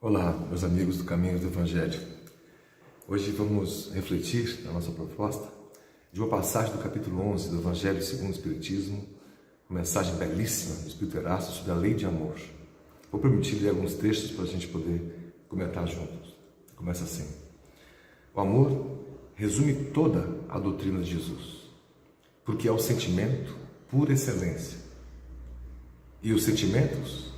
Olá, meus amigos do Caminho do Evangelho. Hoje vamos refletir na nossa proposta de uma passagem do capítulo 11 do Evangelho segundo o Espiritismo, uma mensagem belíssima do Espírito Erasto sobre a lei de amor. Vou permitir ler alguns textos para a gente poder comentar juntos. Começa assim: o amor resume toda a doutrina de Jesus, porque é o sentimento por excelência. E os sentimentos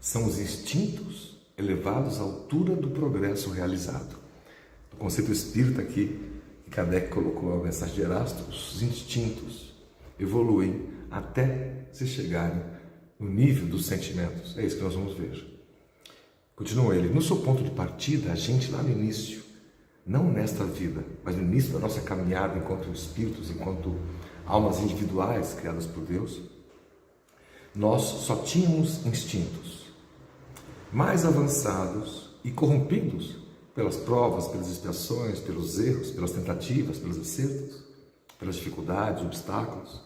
são os instintos elevados à altura do progresso realizado. O conceito espírita aqui, que Kardec colocou a mensagem de Erasto, os instintos evoluem até se chegarem no nível dos sentimentos. É isso que nós vamos ver. Continua ele: no seu ponto de partida, a gente lá no início, não nesta vida, mas no início da nossa caminhada enquanto espíritos, enquanto almas individuais criadas por Deus, nós só tínhamos instintos mais avançados e corrompidos pelas provas, pelas expiações, pelos erros, pelas tentativas, pelos acertos, pelas dificuldades, obstáculos.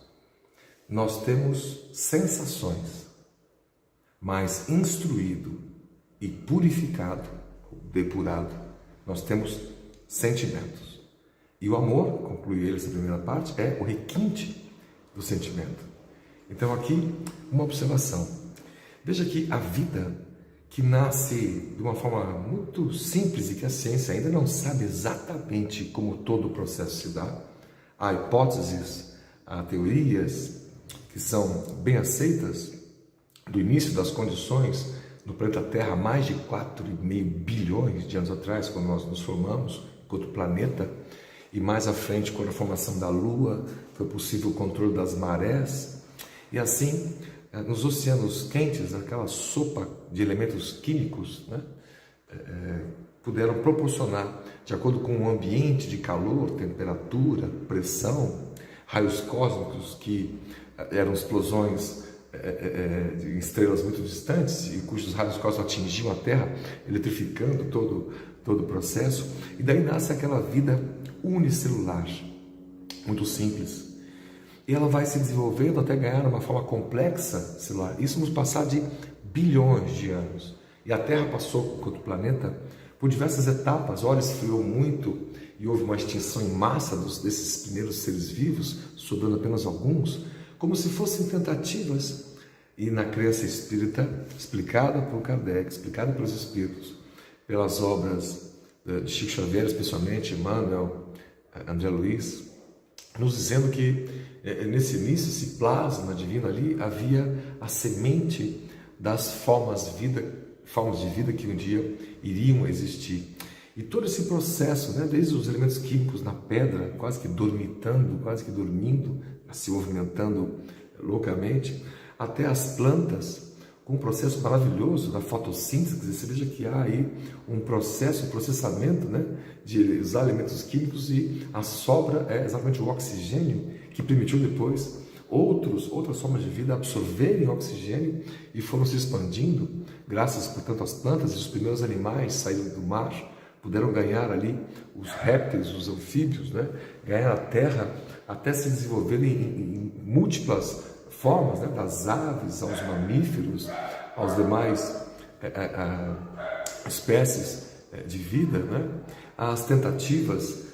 Nós temos sensações, mas instruído e purificado, depurado, nós temos sentimentos. E o amor, conclui ele essa primeira parte, é o requinte do sentimento. Então aqui, uma observação. Veja que a vida que nasce de uma forma muito simples e que a ciência ainda não sabe exatamente como todo o processo se dá. Há hipóteses, há teorias que são bem aceitas do início das condições no planeta Terra há mais de 4,5 bilhões de anos atrás, quando nós nos formamos enquanto planeta, e mais à frente, quando a formação da Lua, foi possível o controle das marés, e assim nos oceanos quentes, aquela sopa de elementos químicos, puderam proporcionar, de acordo com o ambiente de calor, temperatura, pressão, raios cósmicos que eram explosões de estrelas muito distantes e cujos raios cósmicos atingiam a Terra, eletrificando todo o processo. E daí nasce aquela vida unicelular, muito simples. E ela vai se desenvolvendo até ganhar uma forma complexa celular. Isso nos passar de bilhões de anos. E a Terra passou, enquanto planeta, por diversas etapas. Ora, esfriou muito e houve uma extinção em massa desses primeiros seres vivos, sobrando apenas alguns, como se fossem tentativas. E na crença espírita, explicada por Kardec, explicada pelos espíritos, pelas obras de Chico Xavier, especialmente Emmanuel, André Luiz, nos dizendo que nesse início, esse plasma divino ali, havia a semente das formas de vida que um dia iriam existir. E todo esse processo, desde os elementos químicos na pedra, quase que dormitando, quase que dormindo, se movimentando loucamente, até as plantas, com um processo maravilhoso da fotossíntese. Você veja que há aí um processo, um processamento de usar elementos químicos, e a sobra é exatamente o oxigênio que permitiu depois outras formas de vida absorverem oxigênio e foram se expandindo, graças, portanto, às plantas. E os primeiros animais saíram do mar, puderam ganhar ali, os répteis, os anfíbios, ganhar a terra, até se desenvolverem em múltiplas formas, das aves aos mamíferos, aos demais espécies de vida, as tentativas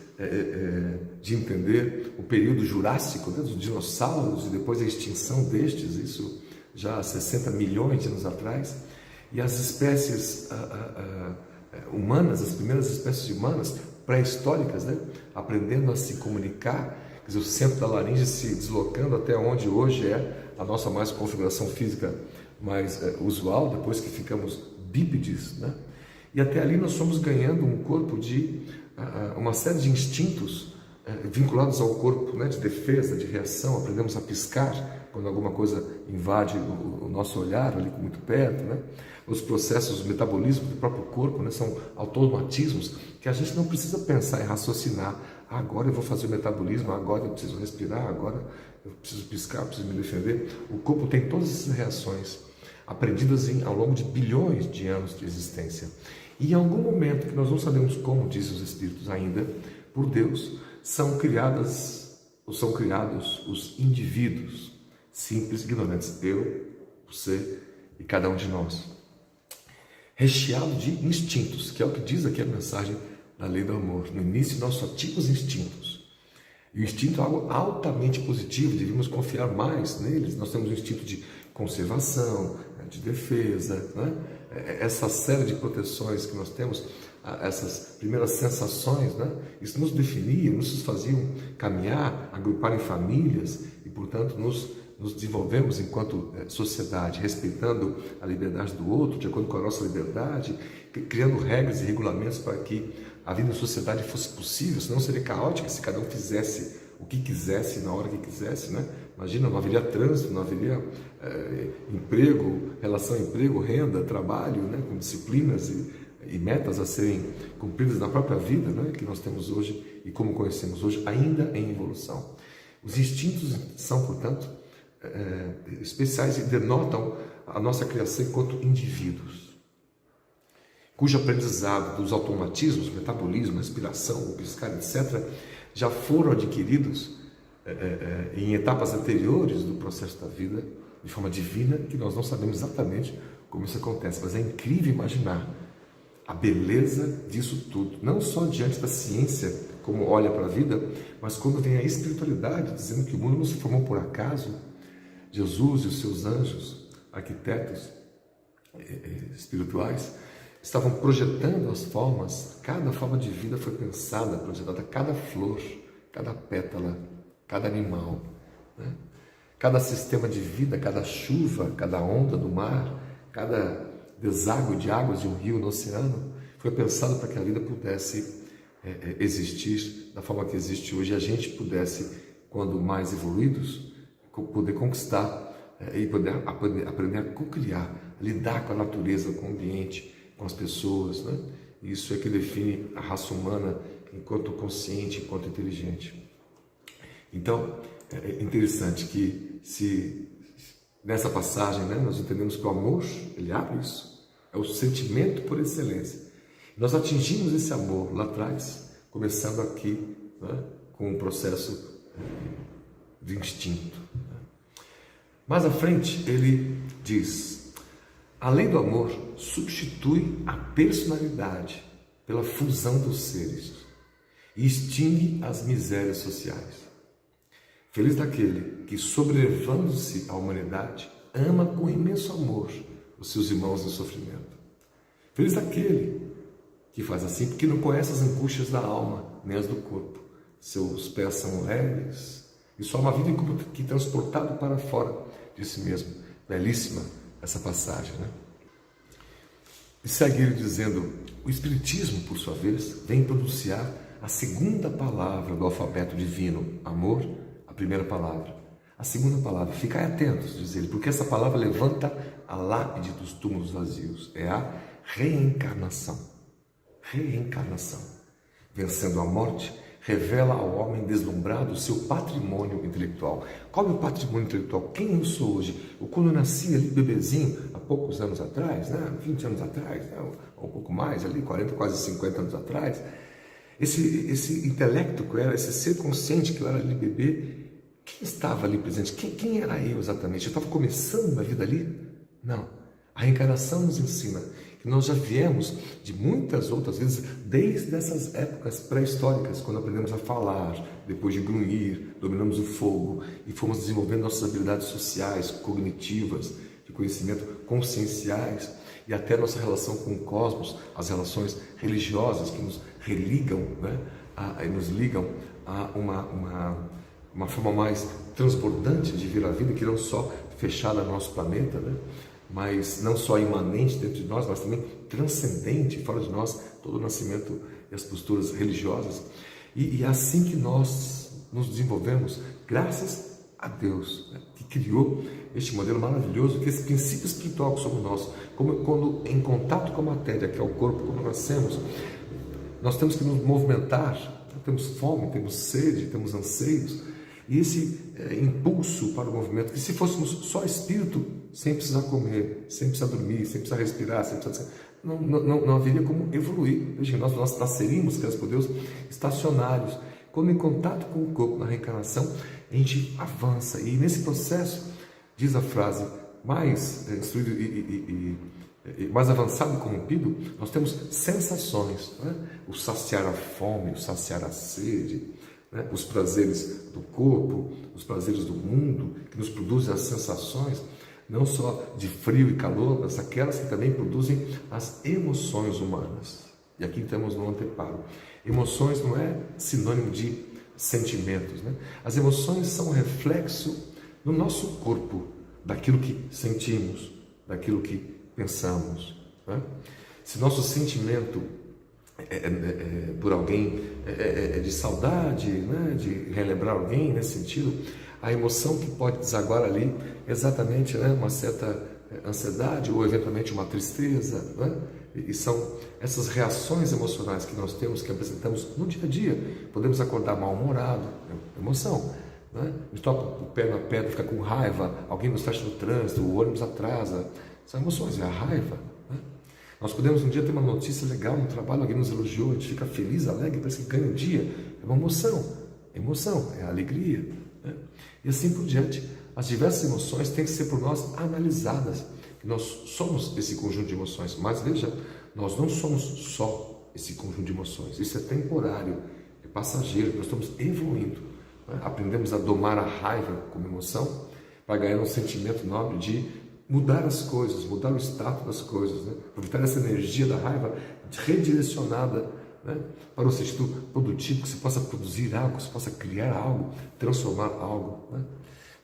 de entender o período jurássico, dos dinossauros, e depois a extinção destes, isso já há 60 milhões de anos atrás, e as espécies humanas, as primeiras espécies humanas pré-históricas, aprendendo a se comunicar, quer dizer, o centro da laringe se deslocando até onde hoje é a nossa configuração física mais usual, depois que ficamos bípedes, E até ali nós fomos ganhando um corpo de uma série de instintos vinculados ao corpo, de defesa, de reação. Aprendemos a piscar quando alguma coisa invade o nosso olhar, ali muito perto, Os processos, o metabolismo do próprio corpo, são automatismos que a gente não precisa pensar e raciocinar. Agora eu vou fazer o metabolismo, agora eu preciso respirar, agora eu preciso piscar, eu preciso me defender. O corpo tem todas essas reações aprendidas ao longo de bilhões de anos de existência. E em algum momento, que nós não sabemos como, dizem os espíritos ainda, por Deus, são criados os indivíduos simples e ignorantes, eu, você e cada um de nós. recheado de instintos, que é o que diz aqui a mensagem da lei do amor. No início nós só tínhamos instintos. E o instinto é algo altamente positivo, devíamos confiar mais neles. Nós temos um instinto de conservação, de defesa, né? Essa série de proteções que nós temos, essas primeiras sensações, né? Isso nos definia, nos faziam caminhar, agrupar em famílias e, portanto, nos desenvolvemos enquanto sociedade, respeitando a liberdade do outro, de acordo com a nossa liberdade, criando regras e regulamentos para que a vida em sociedade fosse possível, senão seria caótica se cada um fizesse o que quisesse, na hora que quisesse, né? Imagina, não haveria trânsito, não haveria emprego, relação emprego, renda, trabalho, né? Com disciplinas e metas a serem cumpridas na própria vida, né? Que nós temos hoje e como conhecemos hoje, ainda em evolução. Os instintos são, portanto, especiais e denotam a nossa criação enquanto indivíduos, cujo aprendizado dos automatismos, metabolismo, respiração, o piscar, etc., já foram adquiridos em etapas anteriores do processo da vida, de forma divina, que nós não sabemos exatamente como isso acontece, mas é incrível imaginar a beleza disso tudo, não só diante da ciência, como olha para a vida, mas quando vem a espiritualidade, dizendo que o mundo não se formou por acaso. Jesus e os seus anjos, arquitetos espirituais, estavam projetando as formas, cada forma de vida foi pensada, projetada, cada flor, cada pétala, cada animal, né? Cada sistema de vida, cada chuva, cada onda do mar, cada deságue de águas de um rio no oceano, foi pensado para que a vida pudesse existir da forma que existe hoje, e a gente pudesse, quando mais evoluídos, poder conquistar e poder aprender a co-criar, lidar com a natureza, com o ambiente, com as pessoas, né? Isso é que define a raça humana enquanto consciente, enquanto inteligente. Então, é interessante que se nessa passagem, né, nós entendemos que o amor, ele abre isso, é o sentimento por excelência. Nós atingimos esse amor lá atrás, começando aqui, né, com um processo de instinto. Mais à frente, ele diz: a lei do amor substitui a personalidade pela fusão dos seres e extingue as misérias sociais. Feliz daquele que, sobrelevando-se à humanidade, ama com imenso amor os seus irmãos em sofrimento. Feliz daquele que faz assim, porque não conhece as angústias da alma, nem as do corpo. Seus pés são leves e sua alma vive como que transportado para fora de si mesmo. Belíssima essa passagem, né? E segue ele dizendo: o Espiritismo, por sua vez, vem pronunciar a segunda palavra do alfabeto divino, amor, a primeira palavra. A segunda palavra, ficai atentos, diz ele, porque essa palavra levanta a lápide dos túmulos vazios, é a reencarnação. Reencarnação. Vencendo a morte, revela ao homem deslumbrado o seu patrimônio intelectual. Qual é o patrimônio intelectual? Quem eu sou hoje? Eu, quando eu nasci ali, bebezinho, há poucos anos atrás, né? 20 anos atrás, né? Ou um pouco mais, ali, 40, quase 50 anos atrás, esse intelecto que eu era, esse ser consciente que eu era ali, bebê, quem estava ali presente? Quem era eu exatamente? Eu estava começando a vida ali? Não. A reencarnação nos ensina que nós já viemos de muitas outras vezes, desde essas épocas pré-históricas, quando aprendemos a falar, depois de grunhir, dominamos o fogo e fomos desenvolvendo nossas habilidades sociais, cognitivas, de conhecimento, conscienciais, e até nossa relação com o cosmos, as relações religiosas que nos religam, né, nos ligam a uma forma mais transbordante de ver a vida, que não só fechada no nosso planeta, né, mas não só imanente dentro de nós, mas também transcendente fora de nós, todo o nascimento e as posturas religiosas. E é assim que nós nos desenvolvemos, graças a Deus, né, que criou este modelo maravilhoso, que esse princípio espiritual que somos nós, como quando em contato com a matéria, que é o corpo, quando nascemos, nós temos que nos movimentar, temos fome, temos sede, temos anseios, e esse impulso para o movimento, que se fôssemos só espírito, sem precisar comer, sem precisar dormir, sem precisar respirar, sem precisar... Não haveria como evoluir. Veja, nós nasceríamos, graças por Deus, estacionários. Quando em contato com o corpo, na reencarnação, a gente avança. E nesse processo, diz a frase mais instruído mais avançado e corrompido, nós temos sensações, né? O saciar a fome, o saciar a sede, né? Os prazeres do corpo, os prazeres do mundo, que nos produzem as sensações, não só de frio e calor, mas aquelas que também produzem as emoções humanas. E aqui temos no anteparo. Emoções não é sinônimo de sentimentos, né? As emoções são um reflexo no nosso corpo, daquilo que sentimos, daquilo que pensamos, né? Se nosso sentimento por alguém é de saudade, né? De relembrar alguém nesse sentido, a emoção que pode desaguar ali é exatamente, né? Uma certa ansiedade ou eventualmente uma tristeza, né? E são essas reações emocionais que nós temos, que apresentamos no dia a dia. Podemos acordar mal-humorado, emoção, né? A gente toca o pé na pedra, fica com raiva, alguém nos fecha no trânsito, o ônibus atrasa. São emoções, é a raiva, né? Nós podemos um dia ter uma notícia legal no trabalho, alguém nos elogiou, a gente fica feliz, alegre, parece que ganha um dia. É uma emoção, é a alegria, né? E assim por diante. As diversas emoções têm que ser por nós analisadas. Nós somos esse conjunto de emoções, mas veja, nós não somos só esse conjunto de emoções. Isso é temporário, é passageiro, nós estamos evoluindo, né? Aprendemos a domar a raiva como emoção para ganhar um sentimento nobre de mudar as coisas, mudar o status das coisas, né? Aproveitar essa energia da raiva redirecionada, né? Para um sentido produtivo, que se possa produzir algo, que se possa criar algo, transformar algo, né?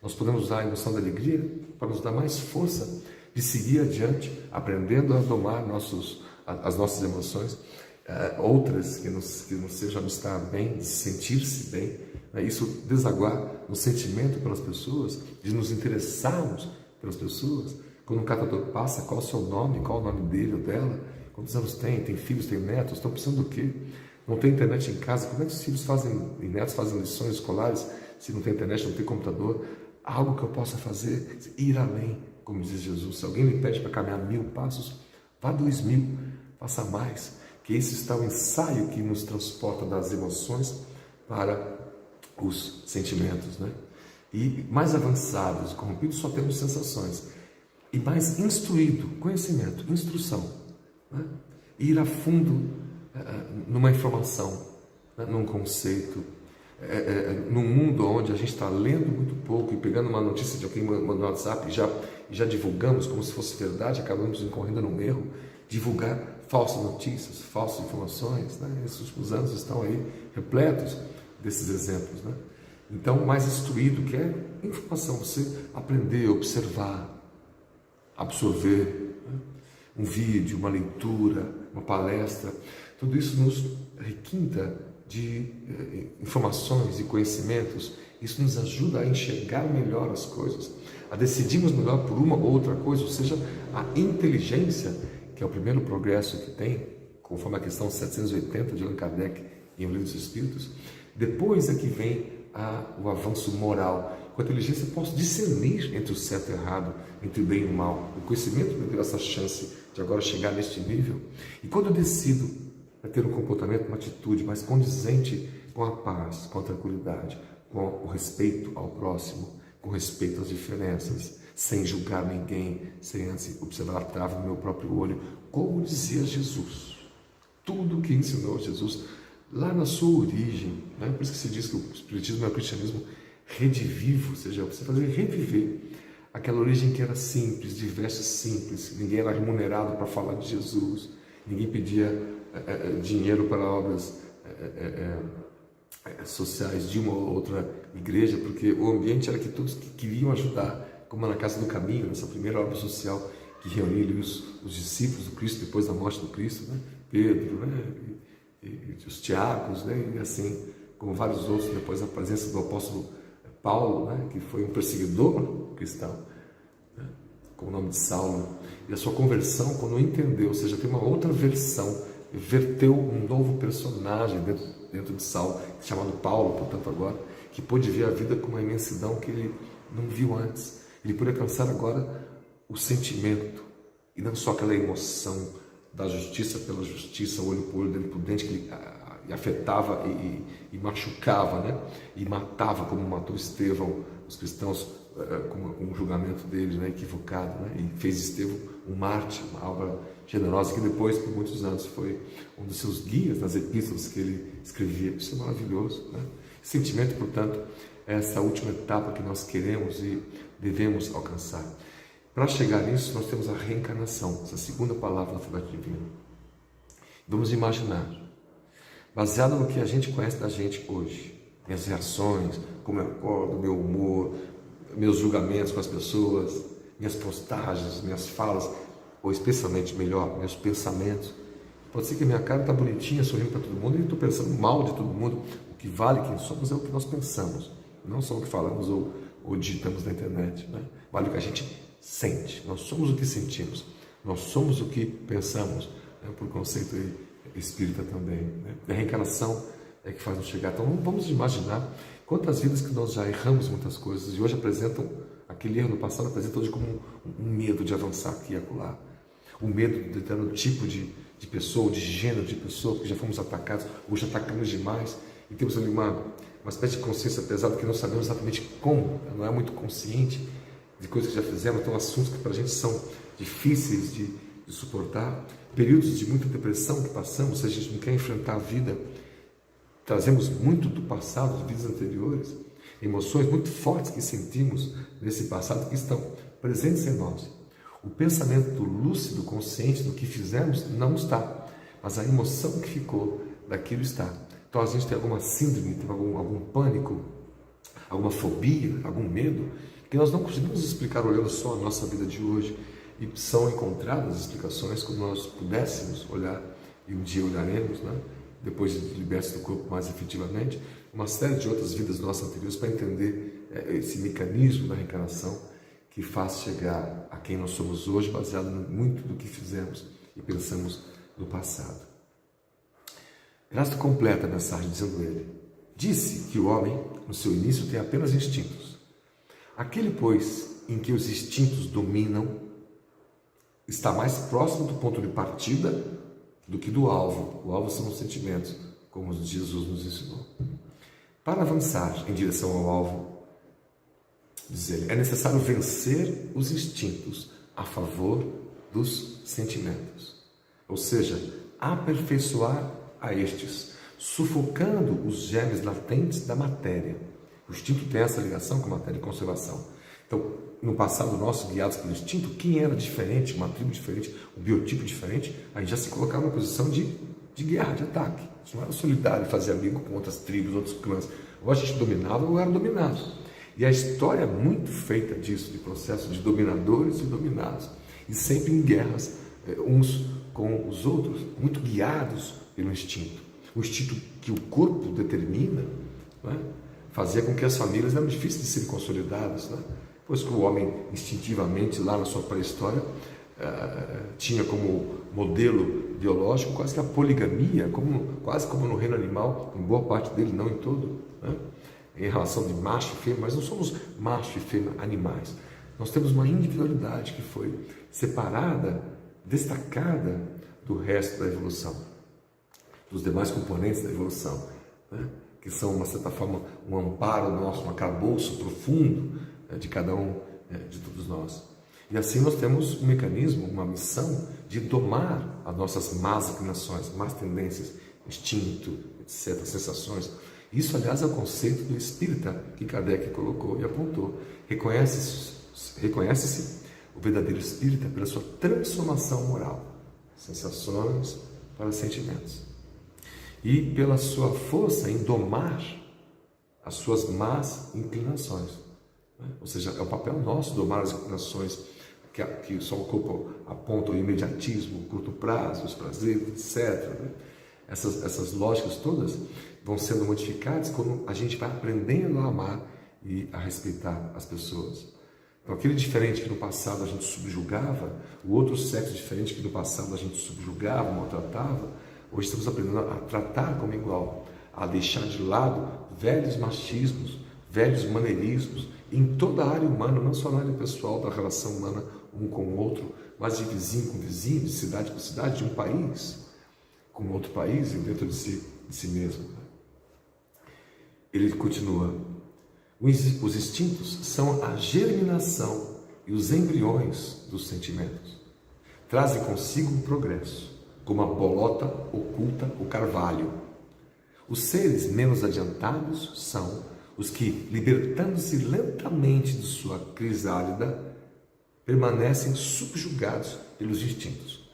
Nós podemos usar a emoção da alegria para nos dar mais força de seguir adiante, aprendendo a domar as nossas emoções, outras que nos sejam estar bem, de sentir-se bem, né? Isso desaguar no sentimento pelas pessoas, de nos interessarmos pelas pessoas. Quando um catador passa, qual é o seu nome, qual é o nome dele ou dela, quantos anos tem filhos, tem netos, estão precisando do quê? Não tem internet em casa, como é que os filhos e netos fazem lições escolares se não tem internet, não tem computador? Algo que eu possa fazer, ir além, como diz Jesus. Se alguém lhe pede para caminhar 1000 passos, vá 2000, faça mais. Que esse está o ensaio que nos transporta das emoções para os sentimentos, né? E mais avançados, corrompidos, só temos sensações. E mais instruído, conhecimento, instrução, né? Ir a fundo numa informação, né? Num conceito, num mundo onde a gente está lendo muito pouco e pegando uma notícia de alguém no WhatsApp e já divulgamos como se fosse verdade, acabamos incorrendo num erro, divulgar falsas notícias, falsas informações, né? Esses últimos anos estão aí repletos desses exemplos, né? Então, mais instruído, que é informação, você aprender, observar, absorver, né? Um vídeo, uma leitura, uma palestra, tudo isso nos requinta de informações e conhecimentos. Isso nos ajuda a enxergar melhor as coisas, a decidirmos melhor por uma ou outra coisa, ou seja, a inteligência, que é o primeiro progresso que tem, conforme a questão 780 de Allan Kardec em O Livro dos Espíritos. Depois é que vem o avanço moral. Com a inteligência eu posso discernir entre o certo e o errado, entre o bem e o mal. O conhecimento me deu essa chance de agora chegar neste nível. E quando eu decido ter um comportamento, uma atitude mais condizente com a paz, com a tranquilidade, com o respeito ao próximo, com respeito às diferenças, sem julgar ninguém, sem antes observar a trave no meu próprio olho, como dizia Jesus. Tudo o que ensinou Jesus lá na sua origem, né? Por isso que se diz que o Espiritismo é o cristianismo redivivo, ou seja, você fazer reviver aquela origem que era simples, de vestes simples, ninguém era remunerado para falar de Jesus, ninguém pedia dinheiro para obras sociais de uma ou outra igreja, porque o ambiente era que todos queriam ajudar, como na Casa do Caminho, nessa primeira obra social que reuniu os discípulos do Cristo depois da morte do Cristo, né? Pedro, né? E os Tiagos, né? E assim como vários outros, depois da presença do apóstolo Paulo, né? Que foi um perseguidor cristão, né? Com o nome de Saulo, e a sua conversão, quando entendeu, ou seja, tem uma outra versão, verteu um novo personagem dentro de Saulo, chamado Paulo, portanto agora, que pôde ver a vida com uma imensidão que ele não viu antes. Ele pôde alcançar agora o sentimento, e não só aquela emoção da justiça pela justiça, olho por olho, dente por dente, que ele afetava e machucava, né? E matava, como matou Estevão, os cristãos, com um julgamento deles, né? Equivocado, né? E fez Estevão um mártir, uma alma generosa, que depois, por muitos anos, foi um dos seus guias nas epístolas que ele escrevia. Isso é maravilhoso, né? Sentimento, portanto, é essa última etapa que nós queremos e devemos alcançar. Para chegar nisso, nós temos a reencarnação, essa segunda palavra do alfabeto divino. Vamos imaginar, baseado no que a gente conhece da gente hoje, minhas reações, como eu acordo, meu humor, meus julgamentos com as pessoas, minhas postagens, minhas falas, ou especialmente melhor, meus pensamentos. Pode ser que a minha cara está bonitinha, sorrindo para todo mundo, e estou pensando mal de todo mundo. O que vale quem somos é o que nós pensamos, não só o que falamos ou digitamos na internet, né? Vale o que a gente sente. Nós somos o que sentimos, nós somos o que pensamos, né? Por conceito espírita também, né? A reencarnação é que faz nos chegar. Então vamos imaginar quantas vidas que nós já erramos muitas coisas e hoje apresentam, aquele erro no passado apresenta hoje como um medo de avançar aqui e acolá. O medo de determinado tipo de pessoa, de gênero de pessoa, porque já fomos atacados, hoje atacamos demais e temos ali uma espécie de consciência pesada que não sabemos exatamente como, não é muito consciente de coisas que já fizemos, então assuntos que para a gente são difíceis de suportar, períodos de muita depressão que passamos, se a gente não quer enfrentar a vida, trazemos muito do passado, de vidas anteriores, emoções muito fortes que sentimos nesse passado que estão presentes em nós. O pensamento lúcido, consciente do que fizemos não está, mas a emoção que ficou daquilo está. Então a gente tem alguma síndrome, tem algum pânico, alguma fobia, algum medo, que nós não conseguimos explicar olhando só a nossa vida de hoje, e são encontradas explicações quando nós pudéssemos olhar, e um dia olharemos, né? Depois de libertos do corpo mais efetivamente, uma série de outras vidas nossas anteriores para entender esse mecanismo da reencarnação que faz chegar a quem nós somos hoje, baseado muito do que fizemos e pensamos no passado. Erasto completa a mensagem dizendo ele: disse que o homem, no seu início, tem apenas instintos. Aquele, pois, em que os instintos dominam, está mais próximo do ponto de partida do que do alvo. O alvo são os sentimentos, como Jesus nos ensinou. Para avançar em direção ao alvo, diz ele, é necessário vencer os instintos a favor dos sentimentos. Ou seja, aperfeiçoar a estes, sufocando os germes latentes da matéria. O instinto tem essa ligação com a matéria de conservação. Então, no passado nosso, guiados pelo instinto, quem era diferente, uma tribo diferente, um biotipo diferente, a gente já se colocava numa posição de guerra, de ataque. Isso não era solidário, fazer amigo com outras tribos, outros clãs. Ou a gente dominava ou era dominado. E a história é muito feita disso, de processo de dominadores e dominados. E sempre em guerras, uns com os outros, muito guiados pelo instinto. O instinto que o corpo determina, não é? Fazia com que as famílias eram difíceis de serem consolidadas, né? Pois que o homem, instintivamente, lá na sua pré-história, tinha como modelo biológico quase que a poligamia, quase como no reino animal, em boa parte dele, não em todo, né? Em relação de macho e fêmea, mas não somos macho e fêmea animais. Nós temos uma individualidade que foi separada, destacada do resto da evolução, dos demais componentes da evolução, né? Que são, de uma certa forma, um amparo nosso, um arcabouço profundo de cada um, de todos nós. E assim nós temos um mecanismo, uma missão de domar as nossas más inclinações, más tendências, instinto, etc., sensações. Isso, aliás, é o conceito do espírita que Kardec colocou e apontou. Reconhece-se o verdadeiro espírita pela sua transformação moral, sensações para sentimentos, e pela sua força em domar as suas más inclinações. Ou seja, é o papel nosso domar as inclinações que só o corpo aponta, o imediatismo, o curto prazo, os prazeres, etc. Essas lógicas todas vão sendo modificadas quando a gente vai aprendendo a amar e a respeitar as pessoas. Então, aquele diferente que no passado a gente subjugava, o outro sexo diferente que no passado a gente subjugava, maltratava, hoje estamos aprendendo a tratar como igual, a deixar de lado velhos machismos, velhos maneirismos, em toda a área humana, não só na área pessoal da relação humana um com o outro, mas de vizinho com vizinho, de cidade com cidade, de um país com outro país e dentro de si mesmo. Ele continua, os instintos são a germinação e os embriões dos sentimentos. trazem consigo um progresso, como a bolota oculta o carvalho. Os seres menos adiantados são os que, libertando-se lentamente de sua crisálida, permanecem subjugados pelos instintos.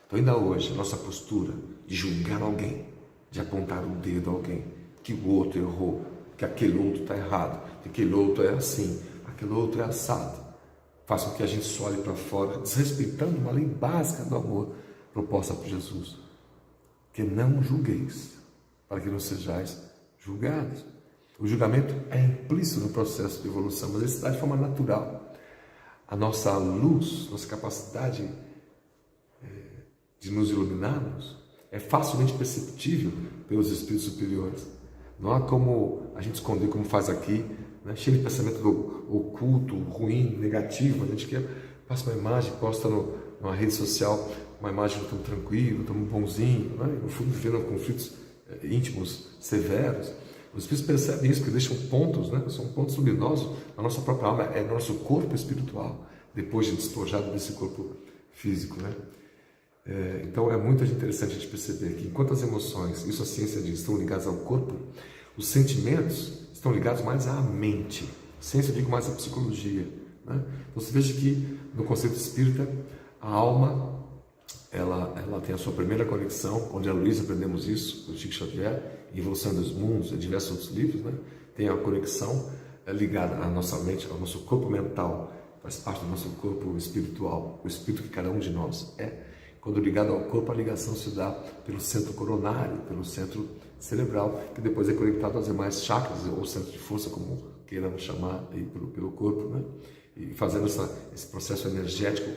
Então, ainda hoje, a nossa postura de julgar alguém, de apontar o dedo a alguém, que o outro errou, que aquele outro está errado, que aquele outro é assim, aquele outro é assado, faz com que a gente só olhe para fora, desrespeitando uma lei básica do amor proposta por Jesus, que não julgueis, para que não sejais julgados. O julgamento é implícito no processo de evolução, mas ele se dá de forma natural. A nossa luz, nossa capacidade de nos iluminarmos é facilmente perceptível pelos espíritos superiores. Não há como a gente esconder, como faz aqui, né? Cheio de pensamento oculto, ruim, negativo. A gente passa uma imagem, posta numa rede social, uma imagem tão tranquilo, tão bonzinho, né? No fundo vivendo conflitos íntimos, severos. Os espíritos percebem isso, que deixam pontos, né? São pontos luminosos na nossa própria alma, é no nosso corpo espiritual, depois de despojado desse corpo físico, né? Então é muito interessante a gente perceber que enquanto as emoções, isso a ciência diz, estão ligadas ao corpo, os sentimentos estão ligados mais à mente. Ciência, eu digo mais à psicologia, né? Então você veja que no conceito espírita, a alma ela tem a sua primeira conexão, onde a Luísa aprendemos isso, do Chico Xavier, em Evolução dos Mundos e diversos outros livros, né? Tem a conexão ligada à nossa mente, ao nosso corpo mental, faz parte do nosso corpo espiritual, o espírito que cada um de nós é. Quando ligado ao corpo, a ligação se dá pelo centro coronário, pelo centro cerebral, que depois é conectado aos demais chakras, ou centro de força, como queiramos chamar, aí, pelo corpo, né? E fazendo esse processo energético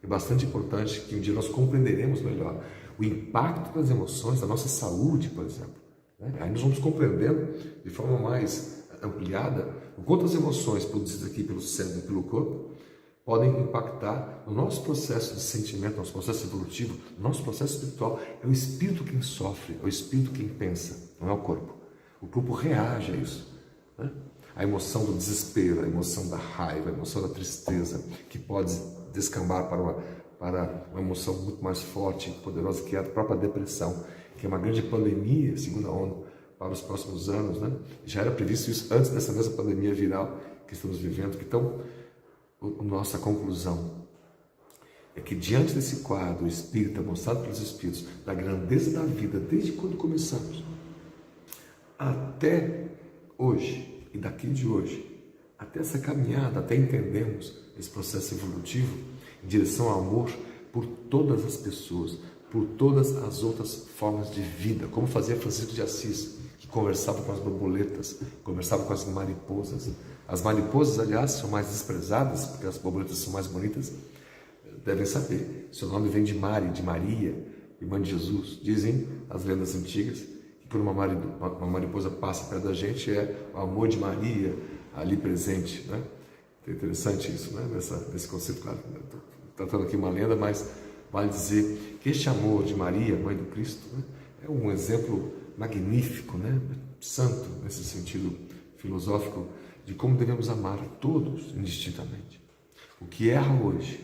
é bastante importante, que um dia nós compreenderemos melhor o impacto das emoções, da nossa saúde, por exemplo, né? Aí nós vamos compreendendo de forma mais ampliada o quanto as emoções produzidas aqui pelo cérebro e pelo corpo podem impactar no nosso processo de sentimento, nosso processo evolutivo, nosso processo espiritual. É o espírito quem sofre, é o espírito quem pensa, não é o corpo. O corpo reage a isso, né? A emoção do desespero, a emoção da raiva, a emoção da tristeza, que pode descambar para uma emoção muito mais forte e poderosa, que é a própria depressão, que é uma grande pandemia, segundo a ONU, para os próximos anos, né? Já era previsto isso antes dessa mesma pandemia viral que estamos vivendo. Então, nossa conclusão é que diante desse quadro espírita mostrado pelos espíritos, da grandeza da vida, desde quando começamos até hoje, e daqui de hoje, até essa caminhada, até entendermos esse processo evolutivo em direção ao amor por todas as pessoas, por todas as outras formas de vida, como fazia Francisco de Assis, que conversava com as borboletas, conversava com as mariposas. As mariposas, aliás, são mais desprezadas, porque as borboletas são mais bonitas, devem saber. Seu nome vem de Mari, de Maria, irmã de Jesus. Dizem as lendas antigas que quando uma mariposa passa perto da gente, é o amor de Maria ali presente, né? É interessante isso, né? Nesse conceito, claro, estou tratando aqui uma lenda, mas vale dizer que este amor de Maria, mãe do Cristo, né, é um exemplo magnífico, né? Santo, nesse sentido filosófico, de como devemos amar a todos indistintamente. O que erra hoje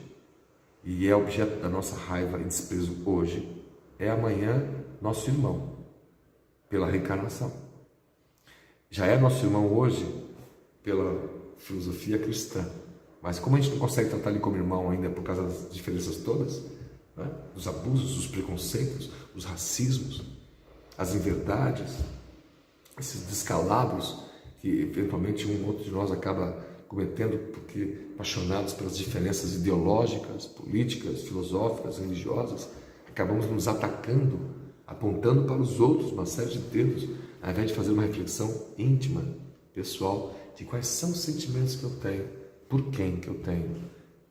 e é objeto da nossa raiva e desprezo hoje é amanhã nosso irmão, pela reencarnação. Já é nosso irmão hoje pela filosofia cristã, mas como a gente não consegue tratar ele como irmão ainda por causa das diferenças todas, né? Dos abusos, dos preconceitos, os racismos, as inverdades, esses descalabros que eventualmente um ou outro de nós acaba cometendo porque apaixonados pelas diferenças ideológicas, políticas, filosóficas, religiosas, acabamos nos atacando, apontando para os outros uma série de dedos, ao invés de fazer uma reflexão íntima, pessoal, de quais são os sentimentos que eu tenho, por quem que eu tenho,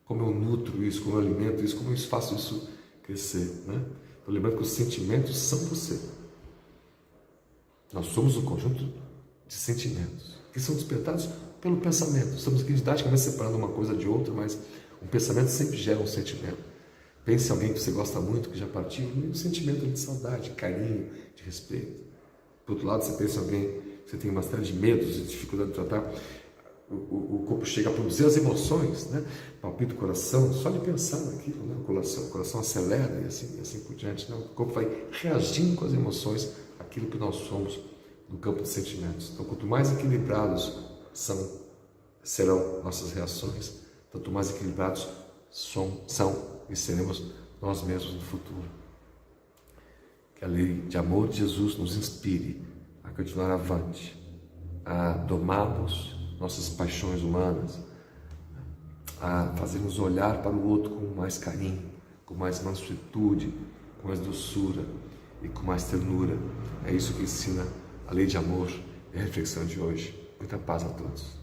como eu nutro isso, como eu alimento isso, como eu faço isso crescer, né? Então, lembrando que os sentimentos são você. Nós somos um conjunto de sentimentos que são despertados pelo pensamento. Estamos aqui didaticamente separando uma coisa de outra, mas um pensamento sempre gera um sentimento. Pense em alguém que você gosta muito, que já partiu, um sentimento de saudade, de carinho, de respeito. Por outro lado, você pensa em alguém que você tem uma série de medos e dificuldade de tratar, o corpo chega a produzir as emoções, né? Palpita o coração, só de pensar naquilo, né? O coração acelera e assim por diante, né? O corpo vai reagindo com as emoções àquilo que nós somos no campo de sentimentos. Então, quanto mais equilibrados serão nossas reações, tanto mais equilibrados são e seremos nós mesmos no futuro. Que a lei de amor de Jesus nos inspire a continuar avante, a domarmos nossas paixões humanas, a fazermos olhar para o outro com mais carinho, com mais mansuetude, com mais doçura e com mais ternura. É isso que ensina a lei de amor e a reflexão de hoje. Muita paz a todos.